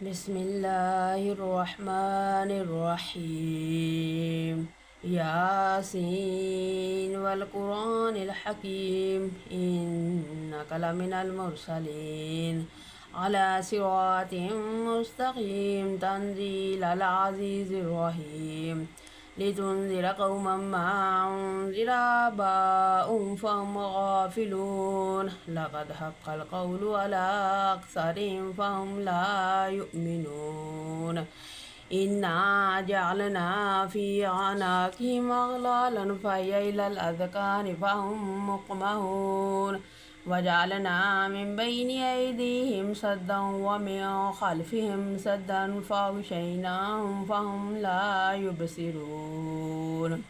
بسم الله الرحمن الرحيم. ياسين والقرآن الحكيم إنك لمن المرسلين على صراط مستقيم تنزيل العزيز الرحيم لتنذر قوما ما أنذر آباؤهم فهم غافلون لقد حق القول على أكثرهم فهم لا يؤمنون إنا جعلنا في أعناقهم أغلالا فهي إلى الأذقان فهم مقمحون وجعلنا من بين أيديهم سدا ومن خلفهم سدا فأغشيناهم فهم لا يبصرون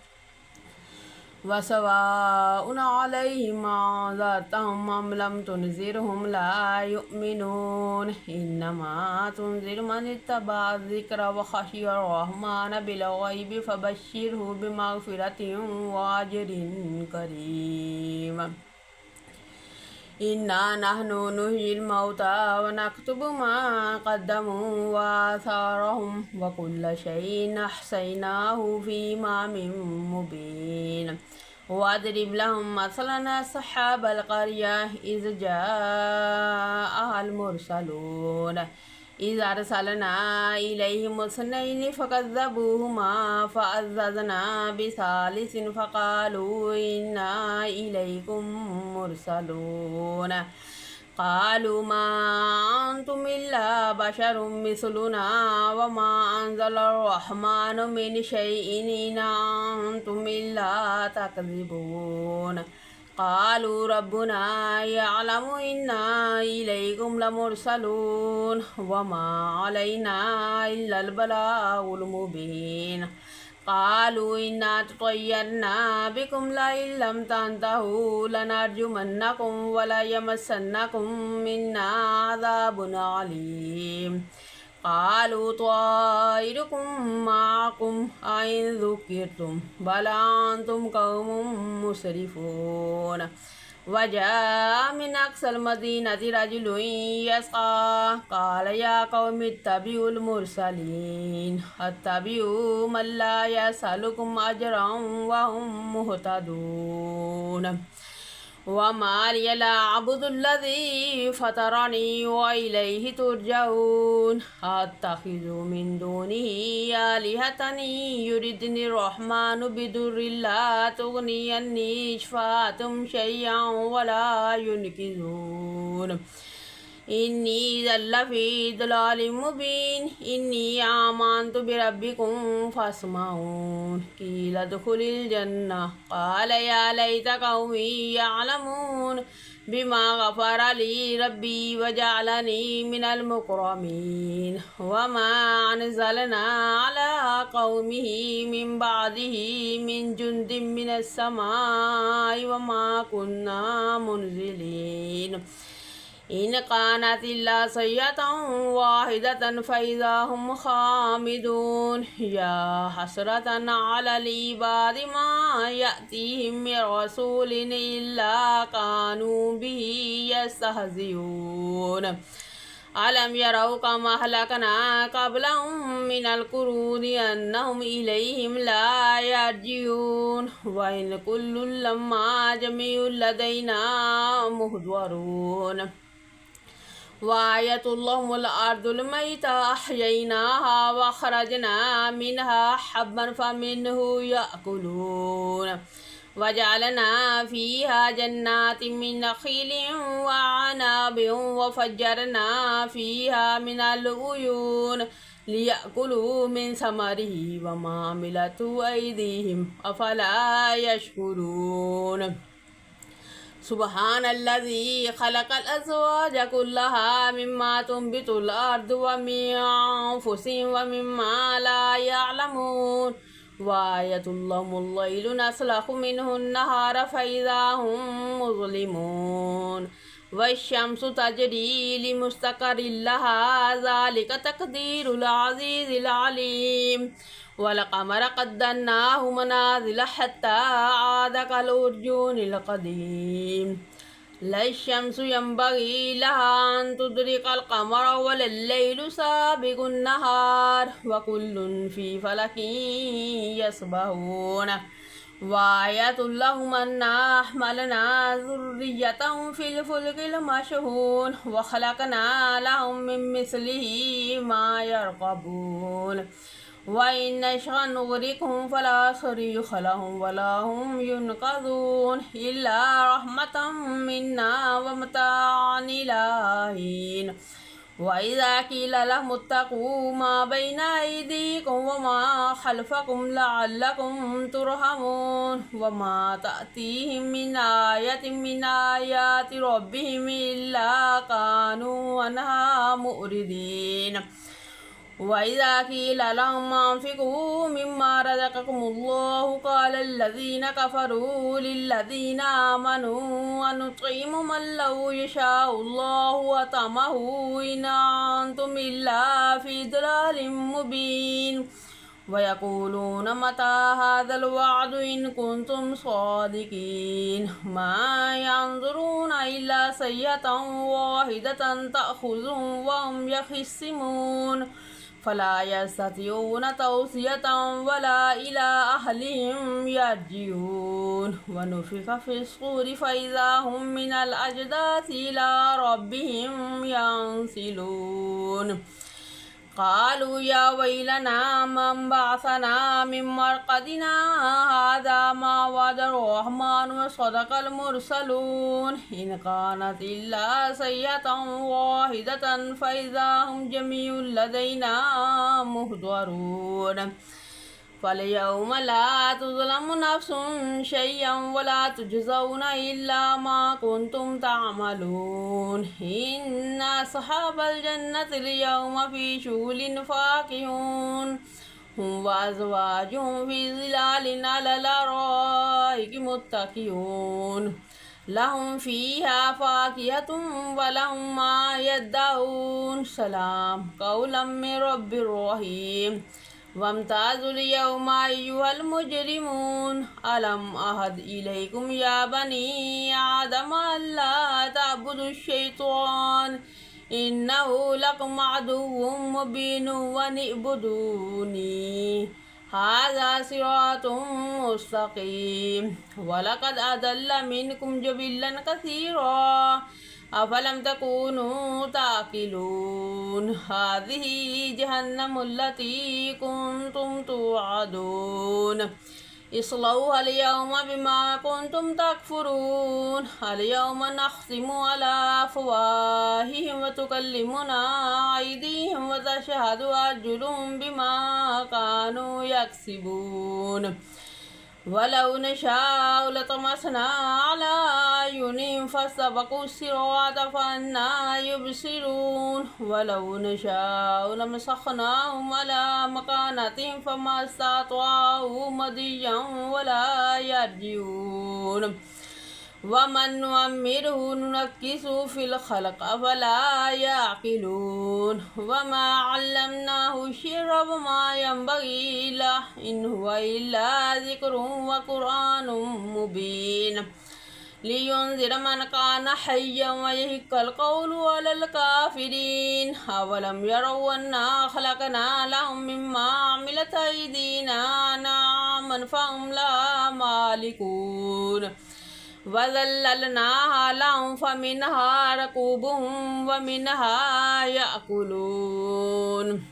وسواء عليهم أنذرتهم أم لم تنذرهم لا يؤمنون إنما تنذر من اتبع الذكر وخشي الرحمن بالغيب فبشره بمغفرة وأجر كريم إنا نحن نحيي الموتى ونكتب ما قدموا وآثارهم وكل شيء أحصيناه في إمام مبين واضرب لهم مثلا أصحاب القرية إذ جاءها المرسلون إذ أرسلنا إليهم اثنين فكذبوهما فعززنا بثالث فقالوا إنا إليكم مرسلون قالوا ما أنتم إلا بشر مثلنا وما أنزل الرحمن من شيء إن أنتم إلا تكذبون قالوا ربنا يعلم إنا إليكم لمرسلون وما علينا إلا البلاغ المبين قالوا إنا تطيرنا بكم لئن لم تنتهوا لنرجمنكم وليمسنكم منا عذاب عليم قالوا طائركم معكم أئن ذكرتم بل أنتم قوم مسرفون وجاء من أقصى المدينة رجل يسعى قال يا قوم اتبعوا المرسلين اتبعوا من لا يسألكم أجرا وهم مهتدون وما لي لا أعبد الذي فطرني وإليه ترجعون أتخذ من دونه آلهة يردني الرحمن بضر لا تغني عني شفاعتهم شيئا ولا ينقذون إني إذا لفي ضلال مبين إني آمنت بربكم فاسمعون قيل ادخل الجنة قال يا ليت قومي يعلمون بما غفر لي ربي وجعلني من المكرمين وما أنزلنا على قومه من بعده من جند من السماء وما كنا منزلين إن كانت إلا صيحة واحدة فإذا هم خامدون يا حسرة على العباد ما يأتيهم من رسول إلا كانوا به يستهزئون ألم يروا كما أهلكنا قبلهم من القرون أنهم إليهم لا يرجعون وإن كل لما جميع لدينا مهدورون وآية لهم الأرض الميتة أحييناها وأخرجنا منها حبا فمنه يأكلون وجعلنا فيها جنات من نخيل وعناب وفجرنا فيها من العيون ليأكلوا من ثمره وما عملته أيديهم أفلا يشكرون سبحان الذي خلق الأزواج كلها مما تنبت الأرض ومن أنفسهم ومما لا يعلمون وآية لهم الليل نسلخ منه النهار فإذا هم مظلمون والشمس تجري لمستقر لها ذلك تقدير العزيز العليم والقمر قدرناه منازل حتى عاد كالأرجون القديم لا الشمس ينبغي لها أن تدرك القمر ولا الليل سابق النهار وكل في فلك يسبحون وآية لهم أنا حملنا ذرية في الفلك المشحون وخلقنا لهم من مثله ما يركبون وإن نشأ نغرقهم فلا صريخ لهم ولا هم ينقذون إلا رحمة منا ومتاعا إلى حين وإذا قيل لهم اتقوا ما بين أيديكم وما خلفكم لعلكم ترحمون وما تأتيهم من آية من آيات ربهم إلا كانوا عنها مؤردين وإذا قيل لهم أنفقوا مما رزقكم الله قال الذين كفروا للذين آمنوا أنطعم من لو يشاء الله وطعمه إن أنتم إلا في ضلال مبين ويقولون متى هذا الوعد إن كنتم صادقين ما ينظرون إلا سيئة واحدة تأخذهم وهم يخصمون فلا يستطيعون توصية ولا إلى أهلهم يرجعون ونفخ في الصور فإذا هم من الأجداث إلى ربهم ينسلون قالوا يا ويلنا من بعثنا من مرقدنا هذا ما وعد الرحمن وصدق المرسلون إن كانت إلا سيئة واحدة فإذا هم جميع لدينا محضرون فاليوم لا تظلم نفس شيئا ولا تجزون إلا ما كنتم تعملون إن أصحاب الجنة اليوم في شغل فاكهون هم وأزواجهم في ظلال على الأرائك متكئون لهم فيها فاكهة ولهم ما يدعون سلام قولا من رب رحيم وامتازوا اليوم أيها المجرمون ألم أعهد إليكم يا بني آدم ألا تعبدوا الشيطان إنه لكم عدو مبين وأن اعبدوني هذا صراط مستقيم ولقد أضل منكم جبلا كثيرا أفلم تكونوا تعقلون هذه جهنم التي كنتم توعدون اصلوها اليوم بما كنتم تكفرون اليوم نختم على أفواههم وتكلمنا أيديهم وتشهد أرجلهم بما كانوا يكسبون ولو نشاء لطمسنا على أعينهم فاستبقوا الصراط فأنى يبصرون ولو نشاء لمسخناهم على مكانتهم فما استطاعوا مضيا ولا يرجعون ومن نعمره ننكسه في الخلق أفلا يعقلون وما علمناه الشعر وما ينبغي له إن هو إلا ذكر وقرآن مبين لينذر من كان حيا ويحق القول على الكافرين أولم يروا أنا خلقنا لهم مما عملت أيدينا أنعاما فهم لا مالكون وذللناها لهم فمنها ركوبهم ومنها يأكلون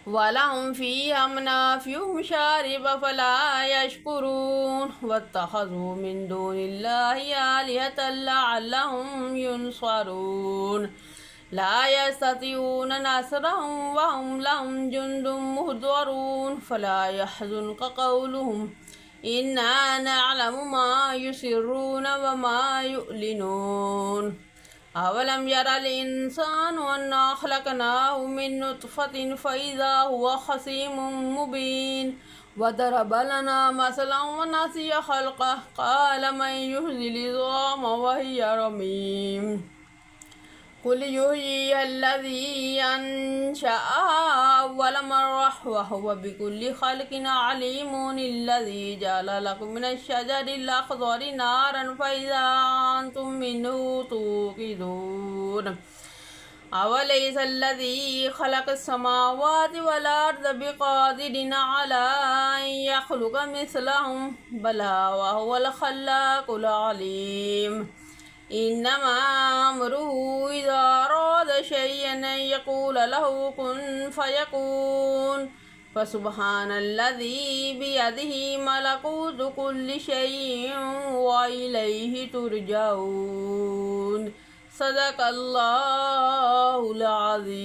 ولهم فيها منافع مشارب فلا يشكرون واتخذوا من دون الله آلهة لعلهم ينصرون لا يستطيعون نصرهم وهم لهم جند مهضرون فلا يحزنك قولهم إنا نعلم ما يسرون وما يعلنون أولم ير الإنسان أنا خلقناه من نطفة فإذا هو خصيم مبين وضرب لنا مثلا ونسي خلقه قال من يحيي العظام وهي رميم قل يحييها الذي أنشأها أول مرة وهو بكل خلق عليم الذي جعل لكم من الشجر الأخضر نارا فإذا أنتم منه توقدون أوليس الذي خلق السماوات والأرض بقادر على أن يخلق مثلهم بلى وهو الخلاق العليم إنما أمره إذا أراد شيئا أن يقول له كن فيكون فسبحان الذي بيده ملكوت كل شيء وإليه ترجعون صدق الله العظيم.